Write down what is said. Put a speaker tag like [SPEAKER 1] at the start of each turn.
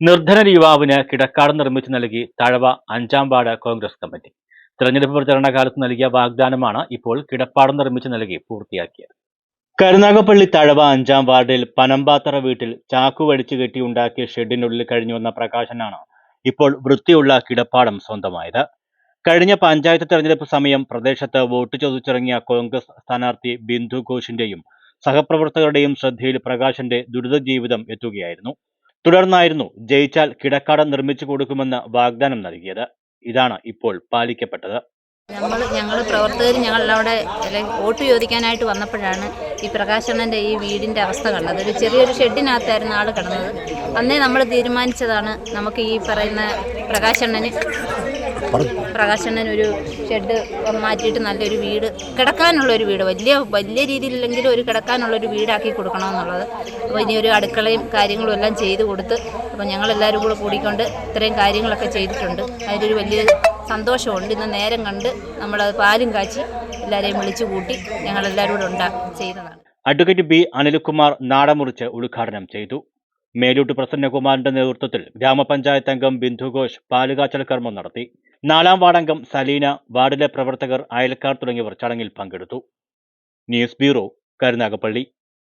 [SPEAKER 1] നിർധന യുവാവിന് കിടക്കാടം നിർമ്മിച്ചു നൽകി തഴവ അഞ്ചാം വാർഡ് കോൺഗ്രസ് കമ്മിറ്റി. തെരഞ്ഞെടുപ്പ് പ്രചരണ കാലത്ത് നൽകിയ വാഗ്ദാനമാണ് ഇപ്പോൾ കിടപ്പാടം നിർമ്മിച്ചു നൽകി പൂർത്തിയാക്കിയത്. കരുനാഗപ്പള്ളി തഴവ അഞ്ചാം വാർഡിൽ പനമ്പാത്തറ വീട്ടിൽ ചാക്കു വടിച്ചു കെട്ടി ഉണ്ടാക്കിയ ഷെഡിനുള്ളിൽ കഴിഞ്ഞു വന്ന പ്രകാശനാണ് ഇപ്പോൾ വൃത്തിയുള്ള കിടപ്പാടം സ്വന്തമായത്. കഴിഞ്ഞ പഞ്ചായത്ത് തെരഞ്ഞെടുപ്പ് സമയം പ്രദേശത്ത് വോട്ട് ചോദിച്ചിറങ്ങിയ കോൺഗ്രസ് സ്ഥാനാർത്ഥി ബിന്ദു ഘോഷിന്റെയും സഹപ്രവർത്തകരുടെയും ശ്രദ്ധയിൽ പ്രകാശന്റെ ദുരിത ജീവിതം എത്തുകയായിരുന്നു. തുടർന്നായിരുന്നു ജയിച്ചാൽ കിടക്കാടം നിർമ്മിച്ചു കൊടുക്കുമെന്ന് വാഗ്ദാനം നൽകിയത്. ഇതാണ് ഇപ്പോൾ പാലിക്കപ്പെട്ടത്.
[SPEAKER 2] ഞങ്ങൾ പ്രവർത്തകർ ഞങ്ങളവിടെ വോട്ട് ചോദിക്കാനായിട്ട് വന്നപ്പോഴാണ് ഈ പ്രകാശണ്ണൻ്റെ ഈ വീടിൻ്റെ അവസ്ഥ കണ്ടത്. ഒരു ചെറിയൊരു ഷെഡിനകത്തായിരുന്നു ആൾ കിടന്നത്. അന്നേ നമ്മൾ തീരുമാനിച്ചതാണ് നമുക്ക് ഈ പറയുന്ന പ്രകാശണ്ണനൊരു ഷെഡ് മാറ്റിയിട്ട് നല്ലൊരു വീട്, കിടക്കാനുള്ളൊരു വീട്, വലിയ രീതിയിലെങ്കിലും ഒരു കിടക്കാനുള്ളൊരു വീടാക്കി കൊടുക്കണമെന്നുള്ളത്. അപ്പോൾ ഇനി ഒരു അടുക്കളയും കാര്യങ്ങളും എല്ലാം ചെയ്ത് കൊടുത്ത് അപ്പോൾ ഞങ്ങളെല്ലാവരും കൂടെ കൂടിക്കൊണ്ട് ഇത്രയും കാര്യങ്ങളൊക്കെ ചെയ്തിട്ടുണ്ട്. അതിലൊരു വലിയ സന്തോഷമുണ്ട്. ഇന്ന് നേരം കണ്ട് നമ്മളത് പാലും കാച്ചി എല്ലാവരെയും വിളിച്ചു കൂട്ടി ഞങ്ങളെല്ലാവരും കൂടെ ചെയ്തതാണ്.
[SPEAKER 1] അഡ്വക്കേറ്റ് ബി അനിൽകുമാർ നാടമുറിച്ച് ഉദ്ഘാടനം ചെയ്തു. മേലൂട്ട് പ്രസന്നകുമാറിന്റെ നേതൃത്വത്തിൽ ഗ്രാമപഞ്ചായത്ത് അംഗം ബിന്ദു ഘോഷ് പാലുകാച്ചൽ കർമ്മം നടത്തി. 4-ാം വാർഡംഗം സലീന, വാർഡിലെ പ്രവർത്തകർ, അയൽക്കാർ തുടങ്ങിയവർ ചടങ്ങിൽ പങ്കെടുത്തു. News bureau, Karunagappally.